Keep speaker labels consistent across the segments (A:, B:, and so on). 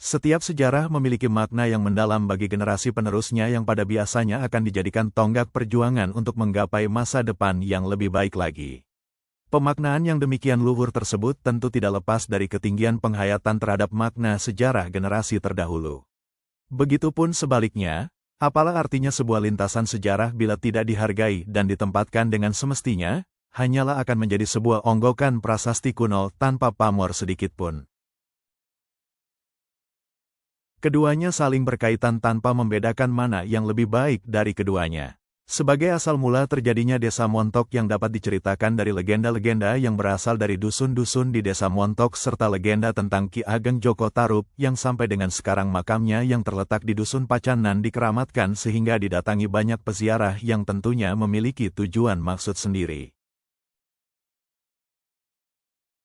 A: Setiap sejarah memiliki makna yang mendalam bagi generasi penerusnya yang pada biasanya akan dijadikan tonggak perjuangan untuk menggapai masa depan yang lebih baik lagi. Pemaknaan yang demikian luhur tersebut tentu tidak lepas dari ketinggian penghayatan terhadap makna sejarah generasi terdahulu. Begitupun sebaliknya, apalah artinya sebuah lintasan sejarah bila tidak dihargai dan ditempatkan dengan semestinya, hanyalah akan menjadi sebuah onggokan prasasti kuno tanpa pamor sedikitpun. Keduanya saling berkaitan tanpa membedakan mana yang lebih baik dari keduanya. Sebagai asal mula terjadinya Desa Montok yang dapat diceritakan dari legenda-legenda yang berasal dari dusun-dusun di Desa Montok serta legenda tentang Ki Ageng Joko Tarub yang sampai dengan sekarang makamnya yang terletak di Dusun Pacanan dikeramatkan sehingga didatangi banyak peziarah yang tentunya memiliki tujuan maksud sendiri.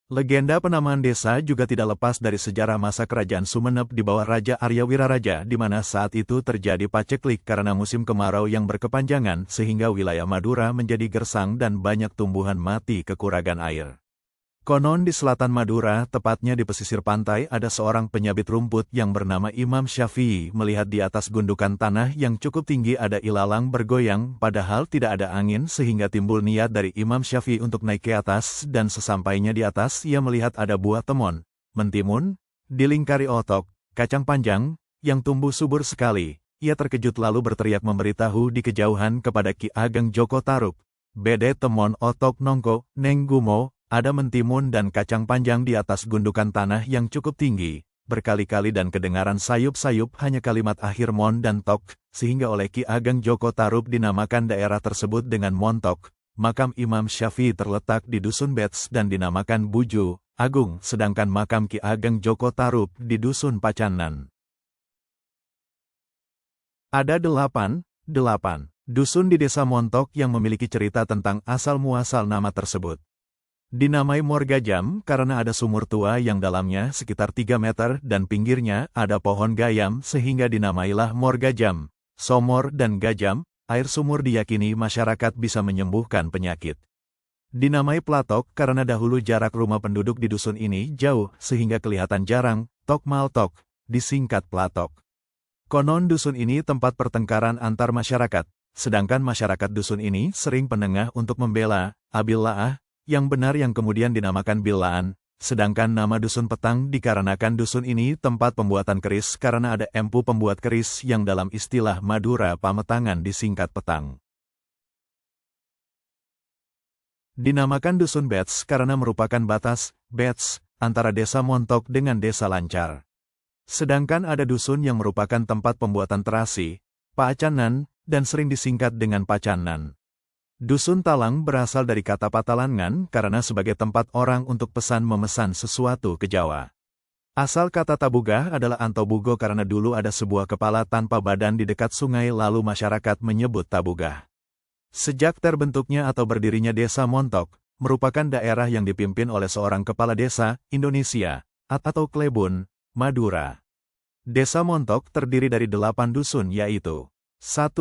A: Legenda penamaan desa juga tidak lepas dari sejarah masa kerajaan Sumenep di bawah Raja Arya Wiraraja di mana saat itu terjadi paceklik karena musim kemarau yang berkepanjangan sehingga wilayah Madura menjadi gersang dan banyak tumbuhan mati kekurangan air. Konon di selatan Madura, tepatnya di pesisir pantai ada seorang penyabit rumput yang bernama Imam Syafi'i melihat di atas gundukan tanah yang cukup tinggi ada ilalang bergoyang padahal tidak ada angin sehingga timbul niat dari Imam Syafi'i untuk naik ke atas dan sesampainya di atas ia melihat ada buah temon, mentimun, dilingkari otok, kacang panjang, yang tumbuh subur sekali. Ia terkejut lalu berteriak memberitahu di kejauhan kepada Ki Ageng Joko Tarub, "Bede temon otok nongko, neng gumo." Ada mentimun dan kacang panjang di atas gundukan tanah yang cukup tinggi, berkali-kali dan kedengaran sayup-sayup hanya kalimat akhir mon dan tok, sehingga oleh Ki Ageng Joko Tarub dinamakan daerah tersebut dengan Montok. Makam Imam Syafi'i terletak di Dusun Bets dan dinamakan Buju, Agung, sedangkan makam Ki Ageng Joko Tarub di Dusun Pacanan. Ada 8 dusun di Desa Montok yang memiliki cerita tentang asal-muasal nama tersebut. Dinamai Morgajam karena ada sumur tua yang dalamnya sekitar 3 meter dan pinggirnya ada pohon gayam sehingga dinamailah Morgajam. Somor dan gajam, air sumur diyakini masyarakat bisa menyembuhkan penyakit. Dinamai Platok karena dahulu jarak rumah penduduk di dusun ini jauh sehingga kelihatan jarang, Tok Maltok, disingkat Platok. Konon dusun ini tempat pertengkaran antar masyarakat, sedangkan masyarakat dusun ini sering penengah untuk membela Abillaah, yang benar yang kemudian dinamakan Billaan, sedangkan nama Dusun Petang dikarenakan dusun ini tempat pembuatan keris karena ada empu pembuat keris yang dalam istilah Madura Pametangan disingkat petang. Dinamakan Dusun Bets karena merupakan batas, Bets, antara Desa Montok dengan Desa Lancar. Sedangkan ada dusun yang merupakan tempat pembuatan terasi, Pacanan, dan sering disingkat dengan Pacanan. Dusun Talang berasal dari kata Patalangan karena sebagai tempat orang untuk pesan memesan sesuatu ke Jawa. Asal kata Tabugah adalah Antobugo karena dulu ada sebuah kepala tanpa badan di dekat sungai lalu masyarakat menyebut Tabugah. Sejak terbentuknya atau berdirinya Desa Montok, merupakan daerah yang dipimpin oleh seorang kepala desa, Indonesia, atau Klebon, Madura. Desa Montok terdiri dari 8 dusun yaitu 1.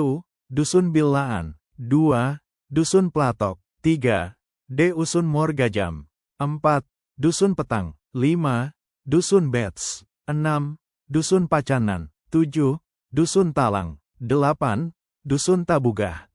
A: Dusun Billaan, 2. Dusun Platok, 3. Dusun Morgajam, 4. Dusun Petang, 5. Dusun Bets, 6. Dusun Pacanan, 7. Dusun Talang, 8. Dusun Tabugah.